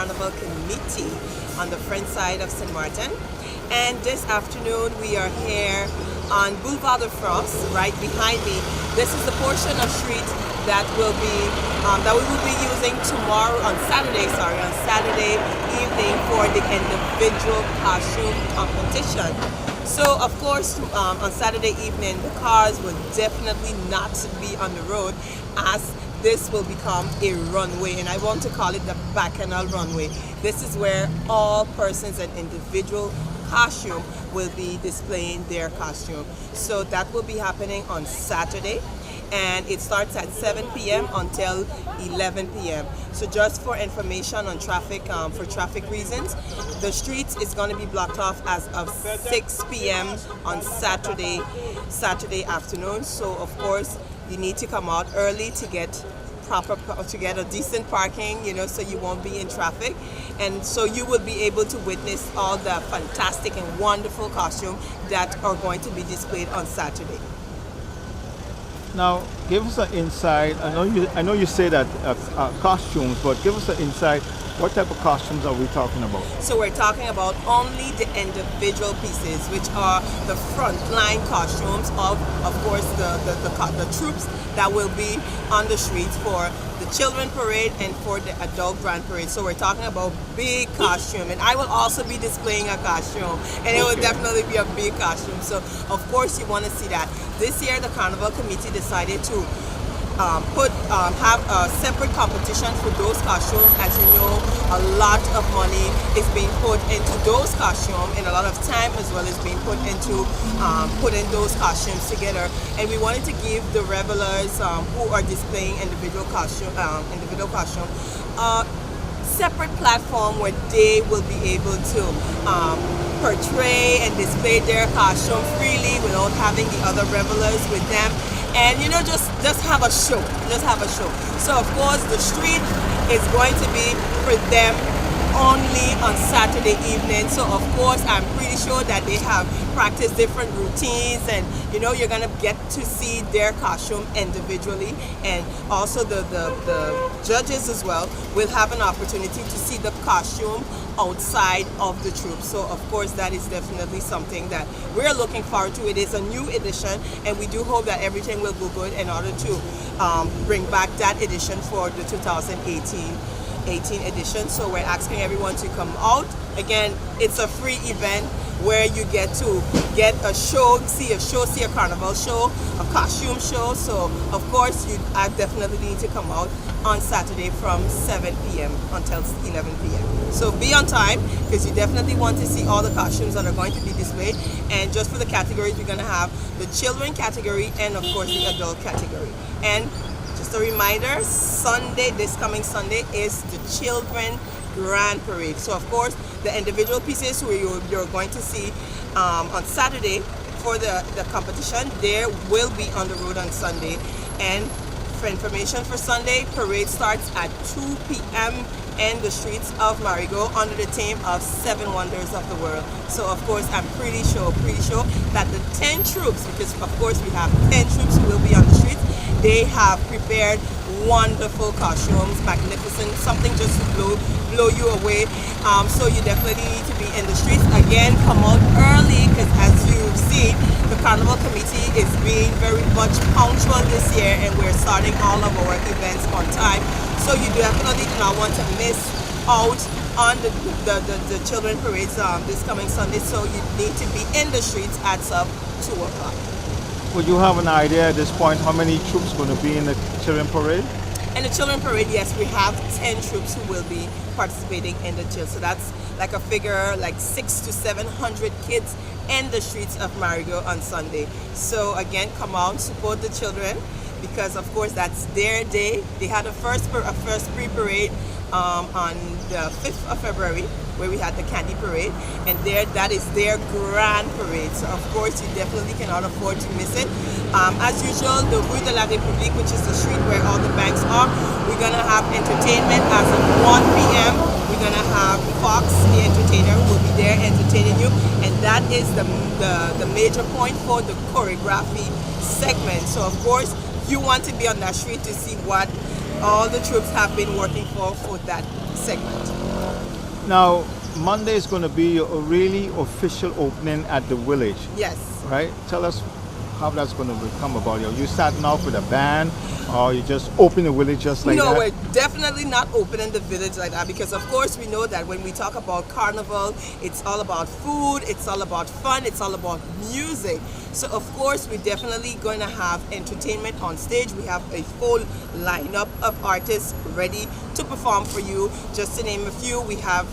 Carnival Committee on the front side of St. Martin. And this afternoon we are here on Boulevard de France, right behind me. This is the portion of street that will be that we will be using tomorrow on Saturday evening for the individual costume competition. So of course on Saturday evening the cars will definitely not be on the road, as this will become a runway, and I want to call it the Bacchanal runway. This is where all persons and individual costume will be displaying their costume. So that will be happening on Saturday, and it starts at 7 p.m. until 11 p.m. So just for information on traffic, for traffic reasons, the streets is going to be blocked off as of 6 p.m. on Saturday afternoon. So of course you need to come out early to get a decent parking, so you won't be in traffic, and so you will be able to witness all the fantastic and wonderful costumes that are going to be displayed on Saturday. Now, give us an insight. I know you say that costumes, but give us an insight. What type of costumes are we talking about? So we're talking about only the individual pieces, which are the frontline costumes of course, the troops that will be on the streets for the children parade and for the adult grand parade. So we're talking about big costume, and I will also be displaying a costume, and it will definitely be a big costume. So of course you want to see that. This year the Carnival Committee decided to have a separate competition for those costumes. As you know, a lot of money is being put into those costumes, and a lot of time as well is being put into putting those costumes together. And we wanted to give the revelers who are displaying individual costume separate platform where they will be able to portray and display their costume freely without having the other revelers with them, and just have a show. So of course the street is going to be for them only on Saturday evening. So of course I'm pretty sure that they have practiced different routines, and you're gonna get to see their costume individually, and also the judges as well will have an opportunity to see the costume outside of the troop. So of course that is definitely something that we're looking forward to. It is a new edition, and we do hope that everything will go good in order to bring back that edition for the 2018 edition. So we're asking everyone to come out. Again, it's a free event where you get to get a show, see a carnival show, a costume show. So of course I definitely need to come out on Saturday from 7 p.m. until 11 p.m. So be on time, because you definitely want to see all the costumes that are going to be displayed. And just for the categories, we're going to have the children category and of course the adult category. And just a reminder, this coming Sunday is the children grand parade. So of course the individual pieces who you're going to see on Saturday for the competition, they will be on the road on Sunday. And for information for Sunday, parade starts at 2 p.m. in the streets of Marigot under the theme of 7 Wonders of the World. So of course I'm pretty sure that the 10 troops, because of course we have 10 troops who will be on the streets, they have prepared wonderful costumes, magnificent, something just to blow you away. So you definitely need to be in the streets. Again, come out early, because as you've seen, the Carnival Committee is being very much punctual this year, and we're starting all of our events on time. So you definitely do not want to miss out on the children parades this coming Sunday. So you need to be in the streets at 2 o'clock. Would you have an idea at this point how many troops going to be in the children parade? In the children parade, yes, we have 10 troops who will be participating in the children. So that's like a figure like 600 to 700 kids in the streets of Marigot on Sunday. So again, come out, support the children, because of course that's their day. They had a first pre-parade on the 5th of February, where we had the candy parade, and that is their grand parade. So of course you definitely cannot afford to miss it. As usual, the Rue de la République, which is the street where all the banks are, we're gonna have entertainment as of 1 p.m. We're gonna have Fox, the entertainer, who will be there entertaining you, and that is the major point for the choreography segment. So of course you want to be on that street to see what all the troops have been working for that segment. Now, Monday is going to be a really official opening at the village, Yes. right? Tell us how that's going to come about. You starting off with a band, or you just open the village just like No, that? we're definitely not opening the village like that, because of course we know that when we talk about carnival, it's all about food, it's all about fun, it's all about music. So of course we're definitely going to have entertainment on stage. We have a full lineup of artists ready to perform for you. Just to name a few, we have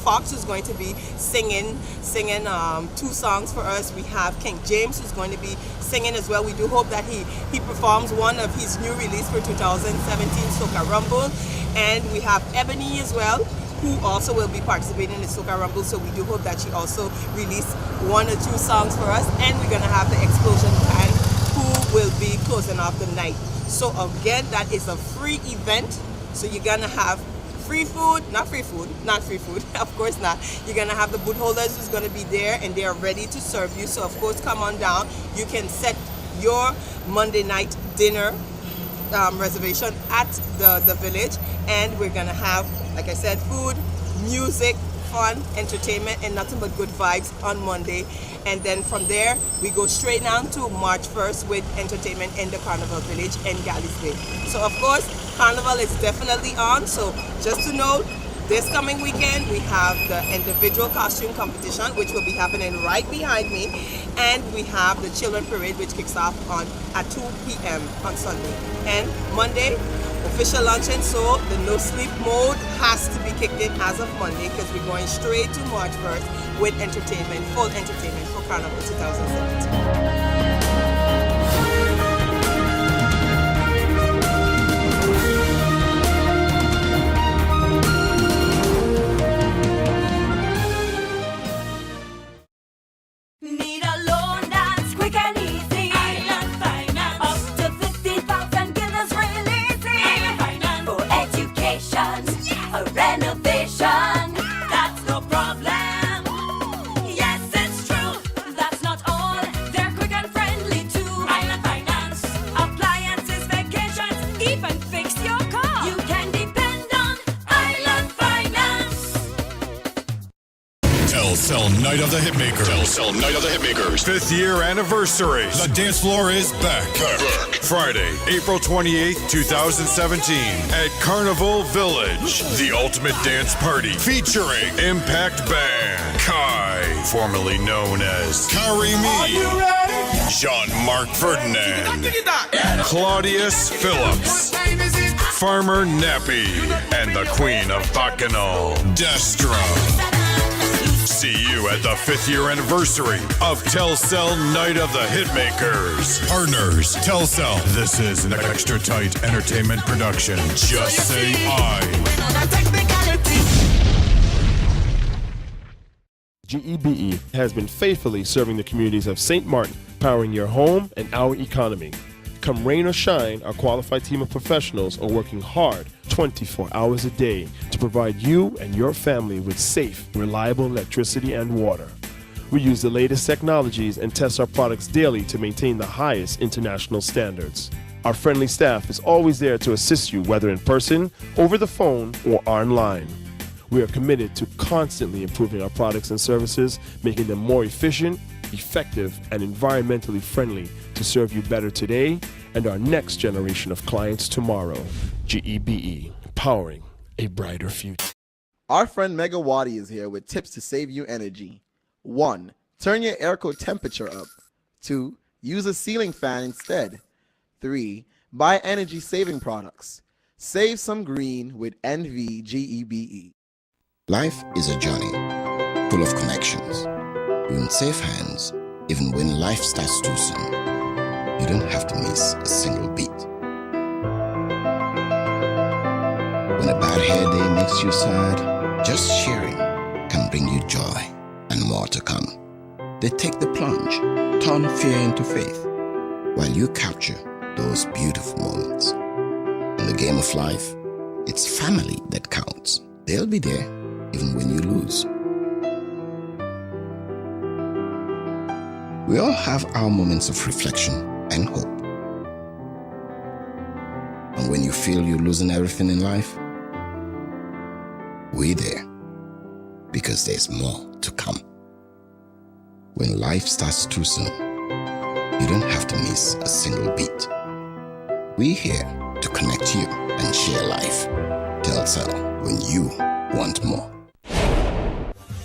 Fox, who's going to be singing 2 songs for us. We have King James, who's going to be singing as well. We do hope that he performs one of his new release for 2017, Soca Rumble. And we have Ebony as well, who also will be participating in the Soca Rumble. So we do hope that she also release 1 or 2 songs for us. And we're going to have the Explosion Band, who will be closing off the night. So again, that is a free event. So you're going to have free food, not free food, of course not. You're gonna have the booth holders who's gonna be there, and they are ready to serve you. So of course, come on down. You can set your Monday night dinner reservation at the village, and we're gonna have, like I said, food, music, fun, entertainment, and nothing but good vibes on Monday. And then from there, we go straight down to March 1st with entertainment in the Carnival Village in Galleys Bay. So of course, Carnival is definitely on. So just to note, this coming weekend, we have the individual costume competition, which will be happening right behind me. And we have the Children Parade, which kicks off at 2 p.m. on Sunday. And Monday, official luncheon, so the no sleep mode has to be kicked in as of Monday, because we're going straight to March 1st with entertainment, full entertainment for Carnival 2017. Night of the Hitmakers. Telcel Night of the Hitmakers. 5th year anniversary. The dance floor is back. Friday, April 28th, 2017 at Carnival Village. The ultimate dance party featuring Impact Band, Kai, formerly known as Karimi, Jean-Marc Ferdinand, Claudius Phillips, Farmer Nappy, and the Queen of Bacchanal, Destra. See you at the 5th year anniversary of Telcel Night of the Hitmakers. Partners, Telcel. This is an extra tight entertainment production. Just say I. GEBE has been faithfully serving the communities of St. Martin, powering your home and our economy. Come rain or shine, our qualified team of professionals are working hard 24 hours a day to provide you and your family with safe, reliable electricity and water. We use the latest technologies and test our products daily to maintain the highest international standards. Our friendly staff is always there to assist you, whether in person, over the phone, or online. We are committed to constantly improving our products and services, making them more efficient, effective, and environmentally friendly to serve you better today and our next generation of clients tomorrow. GEBE, powering a brighter future. Our friend Megawati is here with tips to save you energy. 1. Turn your airco temperature up. 2. Use a ceiling fan instead. 3. Buy energy-saving products. Save some green with NVGEBE. Life is a journey full of connections. You're in safe hands even when life starts too soon. You don't have to miss a single beat. When a bad hair day makes you sad, just sharing can bring you joy and more to come. They take the plunge, turn fear into faith, while you capture those beautiful moments. In the game of life, it's family that counts. They'll be there even when you lose. We all have our moments of reflection and hope. And when you feel you're losing everything in life, we're there because there's more to come. When life starts too soon, you don't have to miss a single beat. We're here to connect you and share life. Telcel, when you want more.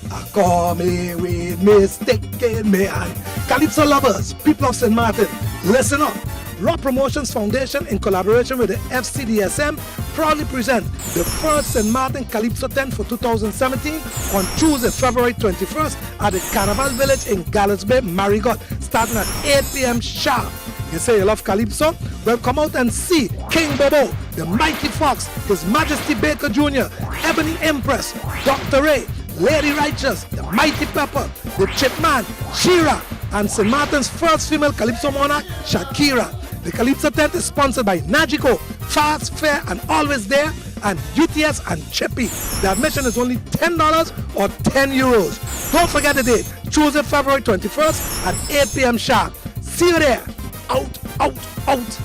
I call me with mistaken man. Calypso lovers, people of St. Martin, listen up. Raw Promotions Foundation, in collaboration with the FCDSM, proudly present the first St. Martin Calypso tent for 2017 on Tuesday, February 21st at the Carnival Village in Gallows Bay, Marigot, starting at 8 p.m. sharp. You say you love Calypso? Well, come out and see King Bobo, the Mighty Fox, His Majesty Baker Jr., Ebony Empress, Dr. Ray, Lady Righteous, the Mighty Pepper, the Chipman, Shira, and St. Martin's first female Calypso monarch, Shakira. The Calypso tent is sponsored by Nagico, Fast, Fair, and Always There, and UTS and Chippy. The admission is only $10 or €10. Don't forget the date, Tuesday, February 21st at 8 p.m. sharp. See you there. Out, out, out.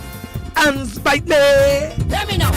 Hands bite me. Let me know.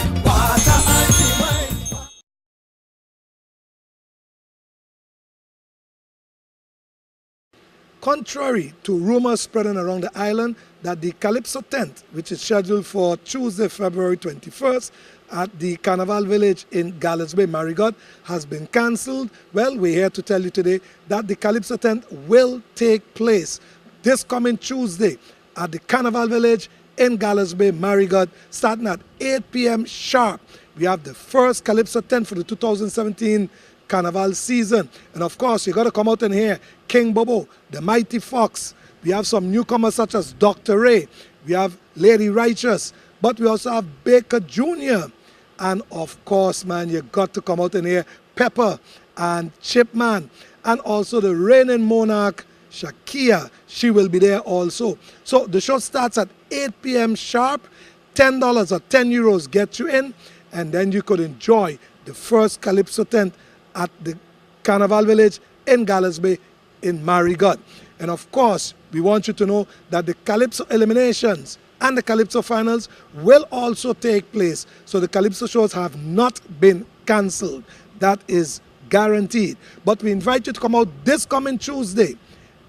Contrary to rumors spreading around the island that the Calypso tent, which is scheduled for Tuesday, February 21st at the Carnival Village in Gallows Bay, Marigot, has been cancelled, well, we're here to tell you today that the Calypso tent will take place this coming Tuesday at the Carnival Village in Gallows Bay, Marigot, starting at 8 p.m. sharp. We have the first Calypso tent for the 2017 Carnival season. And of course, you got to come out and hear King Bobo, the Mighty Fox. We have some newcomers such as Dr. Ray. We have Lady Righteous. But we also have Baker Jr. And of course, man, you got to come out and hear Pepper and Chipman. And also the reigning monarch, Shakira. She will be there also. So the show starts at 8 p.m. sharp. $10 or €10 get you in. And then you could enjoy the first Calypso tent at the Carnival Village in Gallows Bay in Marigot. And of course, we want you to know that the Calypso eliminations and the Calypso finals will also take place. So the Calypso shows have not been cancelled. That is guaranteed. But we invite you to come out this coming Tuesday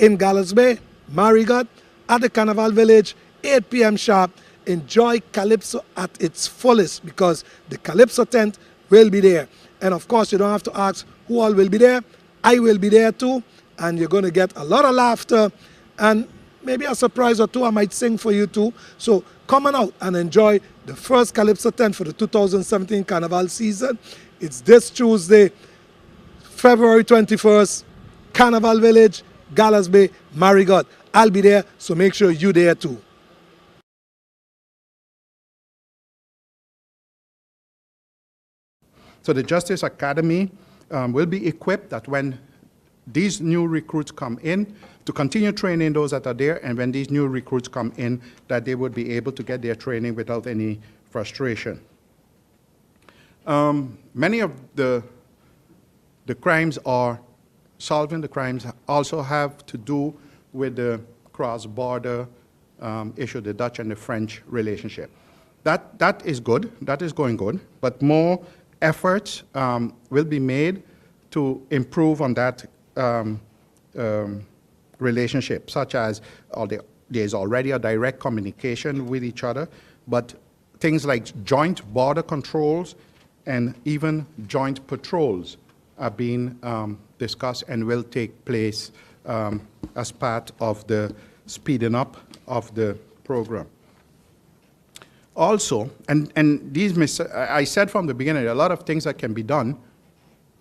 in Gallows Bay, Marigot, at the Carnival Village, 8 p.m. sharp. Enjoy Calypso at its fullest because the Calypso tent will be there. And of course, you don't have to ask who all will be there. I will be there too. And you're going to get a lot of laughter and maybe a surprise or two I might sing for you too. So come on out and enjoy the first Calypso tent for the 2017 Carnival season. It's this Tuesday, February 21st, Carnival Village, Gallows Bay, Marigot. I'll be there, so make sure you're there too. So the Justice Academy will be equipped that when these new recruits come in, to continue training those that are there, and when these new recruits come in, that they would be able to get their training without any frustration. Many of the crimes are solving. The crimes also have to do with the cross-border issue, the Dutch and the French relationship. That is good. That is going good. But more efforts will be made to improve on that relationship, such as there's already a direct communication with each other, but things like joint border controls and even joint patrols are being discussed and will take place as part of the speeding up of the program. Also, and I said from the beginning, a lot of things that can be done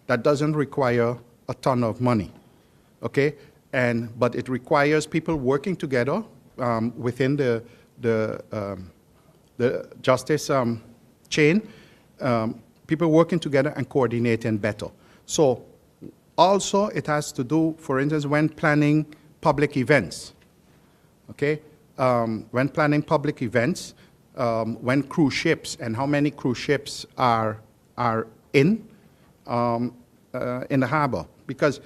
that doesn't require a ton of money, okay? But it requires people working together within the justice chain, people working together and coordinating better. So also it has to do, for instance, when planning public events, okay? When planning public events, when cruise ships and how many cruise ships are in the harbor, because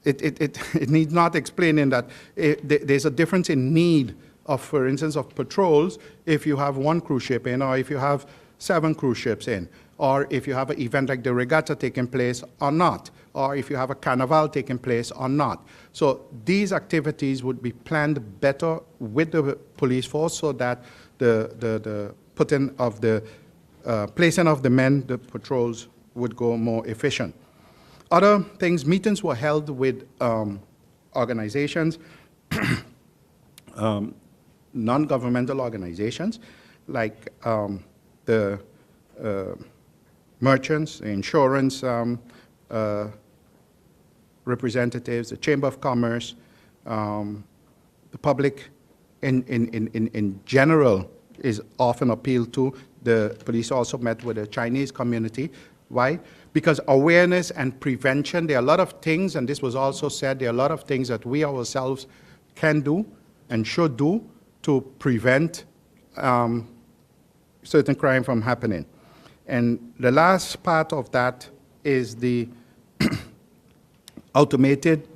it needs not explaining that there's a difference in need of, for instance, of patrols if you have one cruise ship in or if you have 7 cruise ships in, or if you have an event like the regatta taking place or not, or if you have a carnival taking place or not. So these activities would be planned better with the police force so that the putting of the placing of the men, the patrols would go more efficient. Other things, meetings were held with organizations, non-governmental organizations like the merchants, the insurance representatives, the Chamber of Commerce, the public in general is often appealed to. The police also met with the Chinese community. Why? Because awareness and prevention, there are a lot of things, and this was also said, there are a lot of things that we ourselves can do and should do to prevent certain crime from happening. And the last part of that is the automated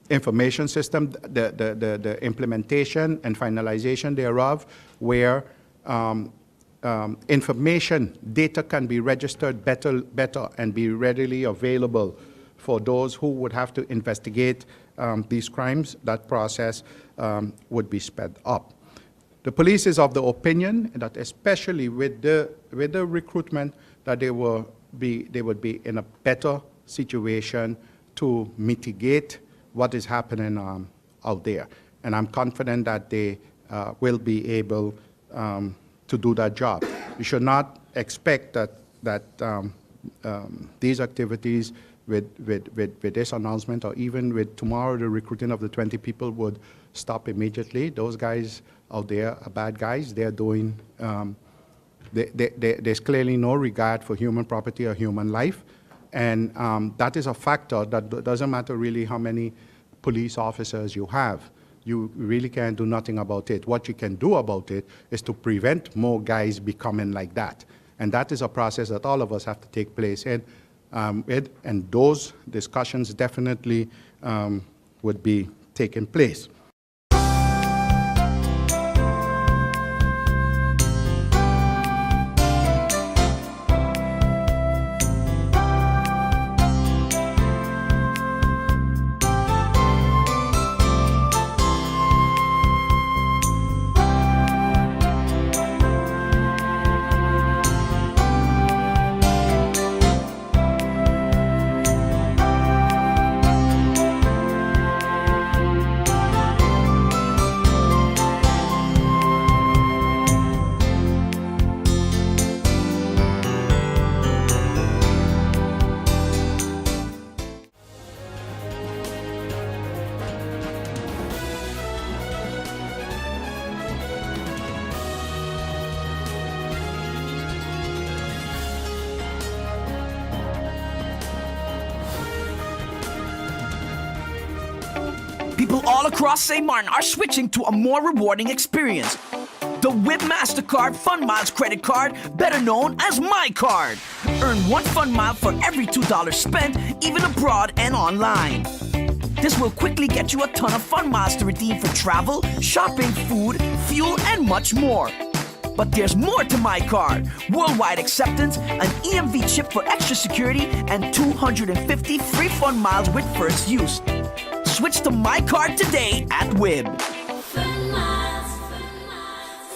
information system, the implementation and finalization thereof, where information, data can be registered better and be readily available for those who would have to investigate these crimes. That process would be sped up. The police is of the opinion that especially with the recruitment that they would be in a better situation to mitigate what is happening out there. And I'm confident that they will be able to do that job. You should not expect that these activities with this announcement, or even with tomorrow the recruiting of the 20 people, would stop immediately. Those guys out there are bad guys. They're doing, there's clearly no regard for human property or human life. And that is a factor that doesn't matter really how many police officers you have. You really can't do nothing about it. What you can do about it is to prevent more guys becoming like that. And that is a process that all of us have to take place in. And those discussions definitely would be taking place. People all across St. Martin are switching to a more rewarding experience. The WIB MasterCard Fun Miles credit card, better known as My Card. Earn 1 Fun Mile for every $2 spent, even abroad and online. This will quickly get you a ton of Fun Miles to redeem for travel, shopping, food, fuel, and much more. But there's more to My Card. Worldwide acceptance, an EMV chip for extra security, and 250 free Fun Miles with first use. Switch to My Card today at WIB. Fun miles,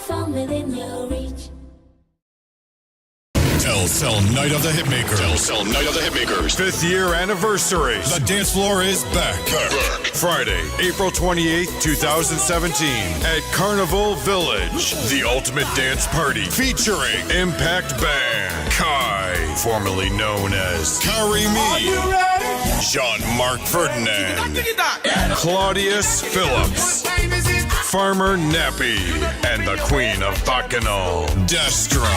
from within your reach. Telcel Night of the Hitmakers. Telcel Night of the Hitmakers. 5th year anniversary. The dance floor is back. Friday, April 28th, 2017 at Carnival Village. The ultimate dance party featuring Impact Band, Kai, formerly known as Carry Me, Jean-Marc Ferdinand, Claudius Phillips, Farmer Nappy, and the Queen of Bacchanal, Destra.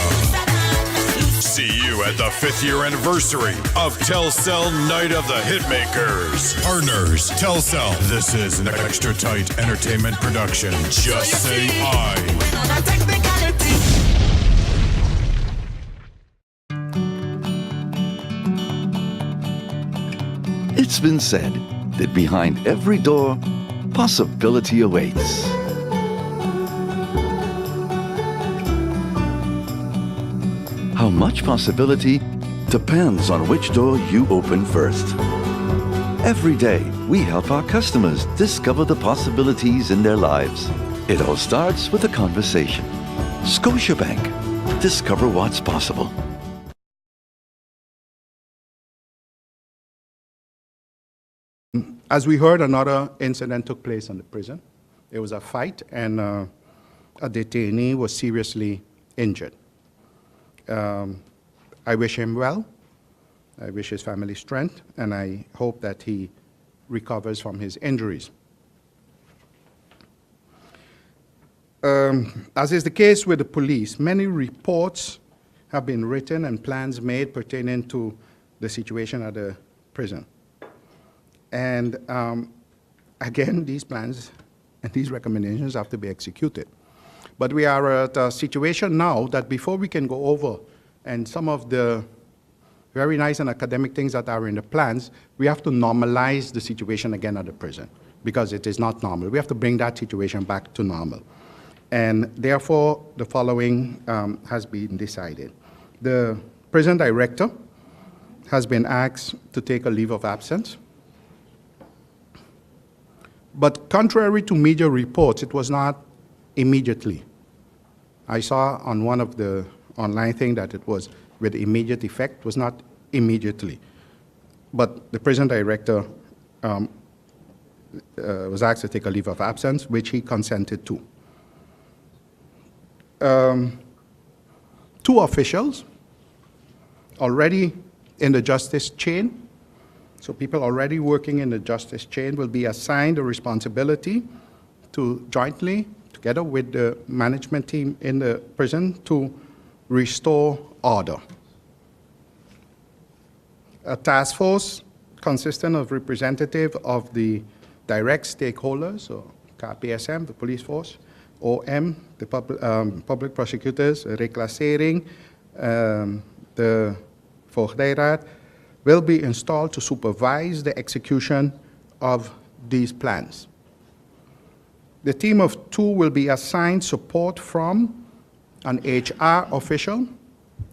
See you at the 5th year anniversary of Telcel Night of the Hitmakers. Partners, Telcel. This is an extra tight entertainment production. Just say I. It's been said that behind every door, possibility awaits. How much possibility depends on which door you open first. Every day, we help our customers discover the possibilities in their lives. It all starts with a conversation. Scotiabank. Discover what's possible. As we heard, another incident took place in the prison. There was a fight, and a detainee was seriously injured. I wish him well. I wish his family strength, and I hope that he recovers from his injuries. As is the case with the police, many reports have been written and plans made pertaining to the situation at the prison. And again, these plans and these recommendations have to be executed. But we are at a situation now that before we can go over and some of the very nice and academic things that are in the plans, we have to normalize the situation again at the prison because it is not normal. We have to bring that situation back to normal. And therefore, the following has been decided. The prison director has been asked to take a leave of absence. But contrary to media reports, it was not immediately. I saw on one of the online things that it was with immediate effect. It was not immediately. But the prison director was asked to take a leave of absence, which he consented to. Two officials already in the justice chain, so people already working in the justice chain will be assigned the responsibility to jointly, together with the management team in the prison, to restore order. A task force consisting of representatives of the direct stakeholders, so KPSM, the police force, OM, the public prosecutors, reclassering, the Voogdijraad, will be installed to supervise the execution of these plans. The team of two will be assigned support from an HR official,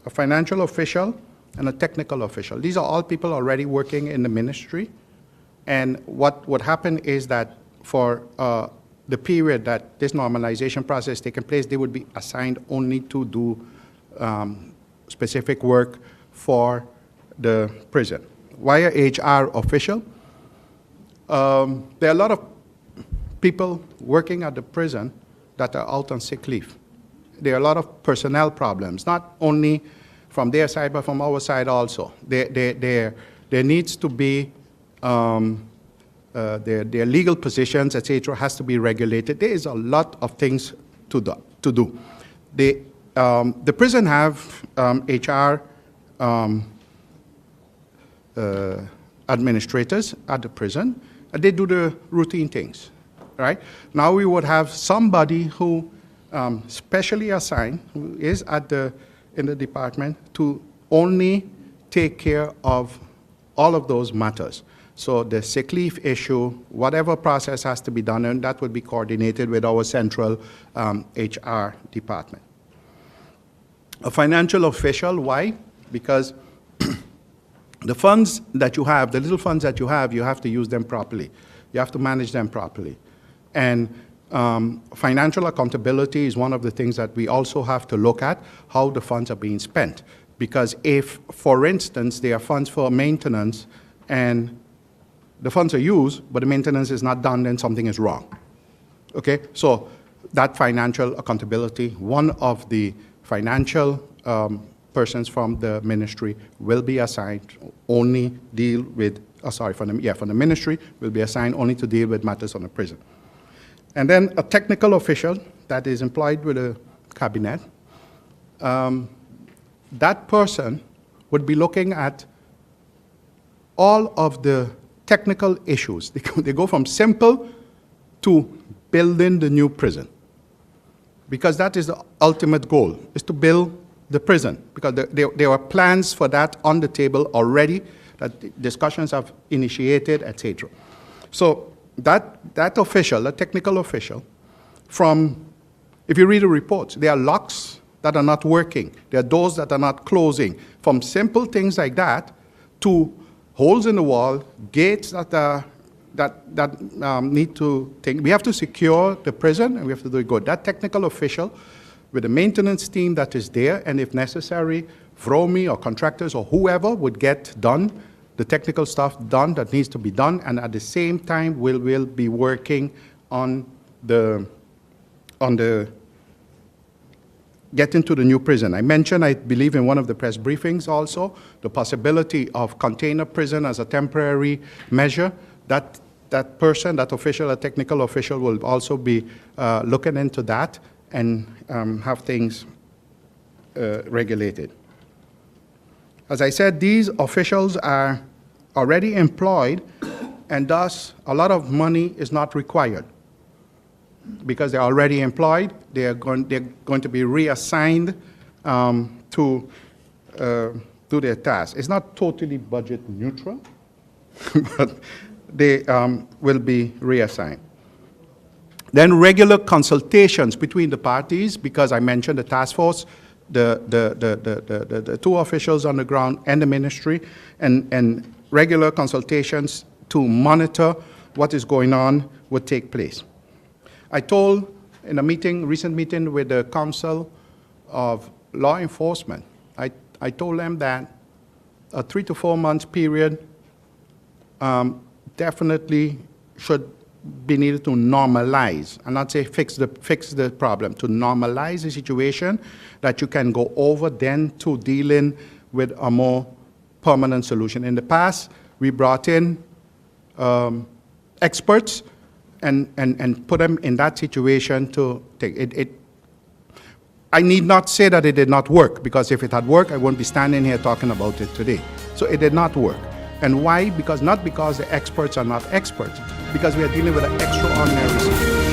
a financial official, and a technical official. These are all people already working in the ministry. And what would happen is that for the period that this normalization process is taking place, they would be assigned only to do specific work for the prison. Why a HR official? There are a lot of people working at the prison that are out on sick leave. There are a lot of personnel problems, not only from their side, but from our side also. There needs to be, their legal positions, etc., has to be regulated. There is a lot of things to do. The prison have HR administrators at the prison, and they do the routine things, right? Now we would have somebody who specially assigned, who is in the department to only take care of all of those matters. So the sick leave issue, whatever process has to be done, and that would be coordinated with our central HR department. A financial official, why? Because the funds that you have, the little funds that you have to use them properly. You have to manage them properly. And financial accountability is one of the things that we also have to look at, how the funds are being spent. Because if, for instance, there are funds for maintenance and the funds are used, but the maintenance is not done, then something is wrong. Okay, so that financial accountability, one of the financial persons from the ministry will be assigned only deal with, from the ministry will be assigned only to deal with matters on the prison. And then a technical official that is employed with the cabinet, that person would be looking at all of the technical issues. They go from simple to building the new prison. Because that is the ultimate goal, is to build the prison. Because there are plans for that on the table already, that discussions have initiated, etc. So that official, that technical official, if you read the reports, there are locks that are not working. There are doors that are not closing. From simple things like that to holes in the wall, gates that need to think. We have to secure the prison, and we have to do it good. That technical official with the maintenance team that is there, and if necessary, VROMI or contractors or whoever would get done, the technical stuff done that needs to be done, and at the same time, we'll be working on the getting to the new prison. I mentioned, I believe in one of the press briefings also, the possibility of container prison as a temporary measure. That person, that official, a technical official, will also be looking into that and have things regulated. As I said, these officials are already employed, and thus a lot of money is not required. Because they're already employed, they're going to be reassigned to do their tasks. It's not totally budget neutral, but they will be reassigned. Then regular consultations between the parties, because I mentioned the task force, the two officials on the ground and the ministry, and regular consultations to monitor what is going on would take place. I told in a recent meeting with the Council of Law Enforcement, I told them that a 3 to 4 months period definitely should be needed to normalize, and not say fix the problem, to normalize the situation that you can go over then to dealing with a more permanent solution. In the past, we brought in experts and put them in that situation to take it. I need not say that it did not work, because if it had worked, I wouldn't be standing here talking about it today. So it did not work. And why? Not because the experts are not experts, because we are dealing with an extraordinary situation.